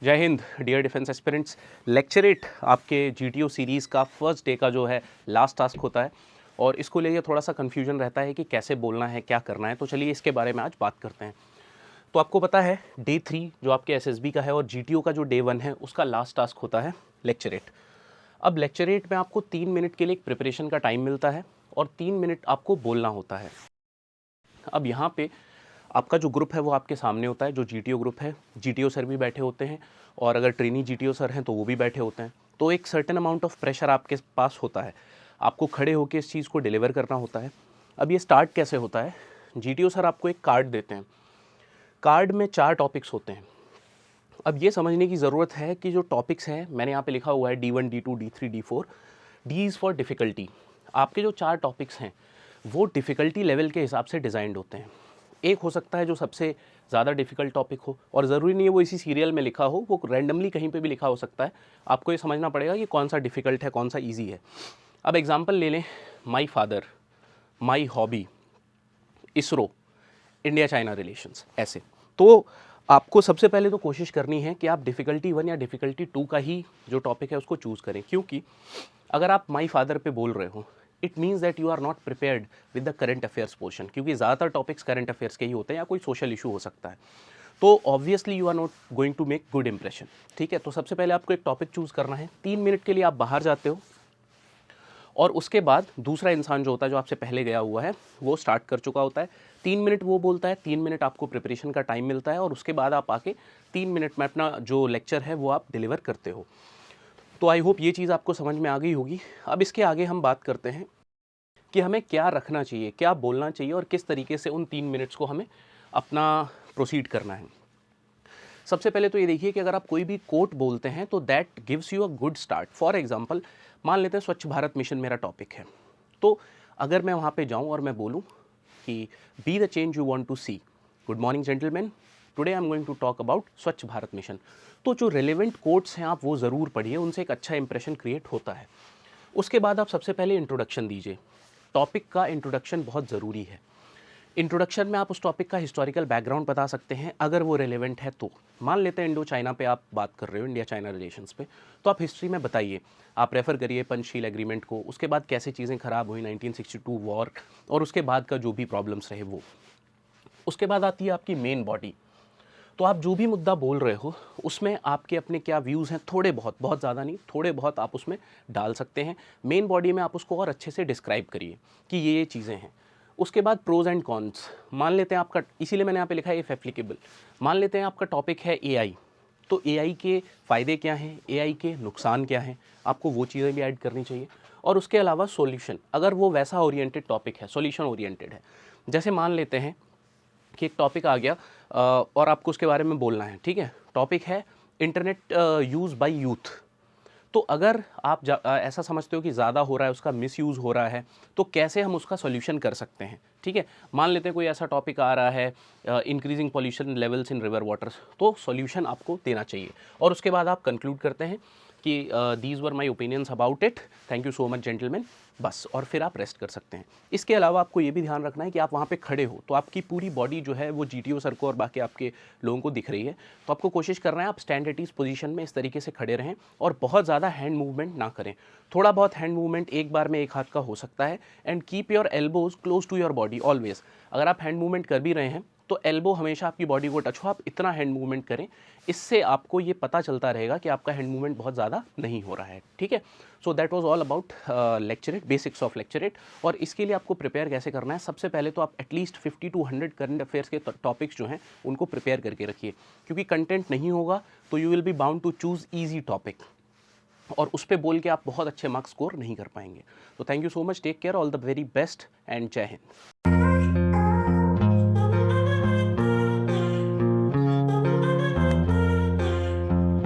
जय हिंद dear defence aspirants. Lecture 8 आपके जीटीओ सीरीज़ का फर्स्ट डे का जो है लास्ट टास्क होता है और इसको लेकर थोड़ा सा कन्फ्यूजन रहता है कि कैसे बोलना है, क्या करना है। तो चलिए इसके बारे में आज बात करते हैं। तो आपको पता है डे 3 जो आपके एसएसबी का है और जीटीओ का जो डे 1 है उसका लास्ट टास्क होता है लेक्चर 8। अब लेक्चर 8 में आपको 3 मिनट के लिए एक प्रिपरेशन का टाइम मिलता है और 3 मिनट आपको बोलना होता है। अब यहाँ पे आपका जो ग्रुप है वो आपके सामने होता है, जो जीटीओ ग्रुप है। जीटीओ सर भी बैठे होते हैं और अगर ट्रेनी जीटीओ सर हैं तो वो भी बैठे होते हैं। तो एक सर्टेन अमाउंट ऑफ प्रेशर आपके पास होता है, आपको खड़े होकर इस चीज़ को डिलीवर करना होता है। अब ये स्टार्ट कैसे होता है, जीटीओ सर आपको एक कार्ड देते हैं। कार्ड में 4 टॉपिक्स होते हैं। अब ये समझने की ज़रूरत है कि जो टॉपिक्स हैं, मैंने यहाँ पे लिखा हुआ है D1, D2, D3, D4। D is for difficulty. आपके जो 4 टॉपिक्स हैं वो डिफ़िकल्टी लेवल के हिसाब से डिज़ाइंड होते हैं। एक हो सकता है जो सबसे ज़्यादा डिफ़िकल्ट टॉपिक हो, और ज़रूरी नहीं है वो इसी सीरियल में लिखा हो, वो रैंडमली कहीं पे भी लिखा हो सकता है। आपको ये समझना पड़ेगा कि कौन सा डिफ़िकल्ट है, कौन सा ईजी है। अब एग्जांपल ले लें, my father, my hobby, ISRO, India China relations, ऐसे। तो आपको सबसे पहले तो कोशिश करनी है कि आप डिफ़िकल्टी 1 या डिफ़िकल्टी 2 का ही जो टॉपिक है उसको चूज़ करें, क्योंकि अगर आप माई फादर पे बोल रहे हो it means that you are not prepared with the current affairs portion, क्योंकि ज़्यादातर टॉपिक्स करंट अफेयर्स के ही होते हैं या कोई सोशल इशू हो सकता है। तो obviously you are not going to make good impression. ठीक है, तो सबसे पहले आपको एक टॉपिक चूज़ करना है। 3 मिनट के लिए आप बाहर जाते हो और उसके बाद दूसरा इंसान जो होता है, जो आपसे पहले गया हुआ है, वो स्टार्ट कर चुका होता है। 3 मिनट वो बोलता है, 3 मिनट आपको प्रिपरेशन का टाइम मिलता है और उसके बाद आप आके 3 मिनट में अपना जो लेक्चर है वो आप डिलीवर करते हो। तो आई होप ये चीज़ आपको समझ में आ गई होगी। अब इसके आगे हम बात करते हैं कि हमें क्या रखना चाहिए, क्या बोलना चाहिए और किस तरीके से उन 3 मिनट्स को हमें अपना प्रोसीड करना है। सबसे पहले तो ये देखिए कि अगर आप कोई भी कोट बोलते हैं तो that gives you a good start. For example, मान लेते हैं स्वच्छ भारत मिशन मेरा टॉपिक है, तो अगर मैं वहाँ पे जाऊँ और मैं बोलूँ कि be the change you want to see, good morning gentleman, today I am going to talk about Swachh Bharat mission. तो जो रेलिवेंट कोट्स हैं आप वो ज़रूर पढ़िए, उनसे एक अच्छा इंप्रेशन क्रिएट होता है। उसके बाद आप सबसे पहले इंट्रोडक्शन दीजिए। टॉपिक का इंट्रोडक्शन बहुत ज़रूरी है। इंट्रोडक्शन में आप उस टॉपिक का हिस्टोरिकल बैकग्राउंड बता सकते हैं अगर वो रेलेवेंट है तो। मान लेते हैं इंडो चाइना पे आप बात कर रहे हो, इंडिया चाइना रिलेशंस पे, तो आप हिस्ट्री में बताइए, आप रेफ़र करिए पंचशील एग्रीमेंट को, उसके बाद कैसे चीज़ें ख़राब हुई 1962 वॉर, और उसके बाद का जो भी प्रॉब्लम्स रहे वो। उसके बाद आती है आपकी मेन बॉडी। तो आप जो भी मुद्दा बोल रहे हो उसमें आपके अपने क्या व्यूज़ हैं, थोड़े बहुत, बहुत ज़्यादा नहीं, थोड़े बहुत आप उसमें डाल सकते हैं। मेन बॉडी में आप उसको और अच्छे से डिस्क्राइब करिए कि ये चीज़ें हैं। उसके बाद प्रोज एंड कॉन्स। मान लेते हैं आपका, इसीलिए मैंने यहाँ पे लिखा है इफ़ एप्लीकेबल, मान लेते हैं आपका टॉपिक है एआई, तो एआई के फ़ायदे क्या हैं, एआई के नुकसान क्या हैं, आपको वो चीज़ें भी ऐड करनी चाहिए। और उसके अलावा सॉल्यूशन, अगर वो वैसा ओरिएंटेड टॉपिक है, सॉल्यूशन ओरिएंटेड है। जैसे मान लेते हैं कि एक टॉपिक आ गया और आपको उसके बारे में बोलना है, ठीक है। टॉपिक है इंटरनेट यूज़ बाय यूथ। तो अगर आप ऐसा समझते हो कि ज़्यादा हो रहा है, उसका मिसयूज़ हो रहा है, तो कैसे हम उसका सॉल्यूशन कर सकते हैं, ठीक है। मान लेते हैं कोई ऐसा टॉपिक आ रहा है, increasing pollution levels in river waters, तो सॉल्यूशन आपको देना चाहिए। और उसके बाद आप कंक्लूड करते हैं कि these were my opinions about it, thank you so much gentleman, बस। और फिर आप रेस्ट कर सकते हैं। इसके अलावा आपको ये भी ध्यान रखना है कि आप वहाँ पे खड़े हो तो आपकी पूरी बॉडी जो है वो जीटीओ सर को और बाकी आपके लोगों को दिख रही है। तो आपको कोशिश करना है आप स्टैंड एट ईज पोजीशन में इस तरीके से खड़े रहें और बहुत ज़्यादा हैंड मूवमेंट ना करें। थोड़ा बहुत हैंड मूवमेंट एक बार में एक हाथ का हो सकता है। And keep your elbows close to your body always. अगर आप हैंड मूवमेंट कर भी रहे हैं तो एल्बो हमेशा आपकी बॉडी को टच हो, आप इतना हैंड मूवमेंट करें, इससे आपको ये पता चलता रहेगा कि आपका हैंड मूवमेंट बहुत ज़्यादा नहीं हो रहा है, ठीक है। So that was all about lecture 8, basics of lecture 8। और इसके लिए आपको प्रिपेयर कैसे करना है, सबसे पहले तो आप एटलीस्ट 50 to 100 करंट अफेयर्स के टॉपिक्स जो हैं उनको प्रिपेयर करके रखिए, क्योंकि कंटेंट नहीं होगा तो you will be bound to choose easy topic और उस पर बोल के आप बहुत अच्छे मार्क्स स्कोर नहीं कर पाएंगे। तो thank you so much, take care, all the very best and जय हिंद।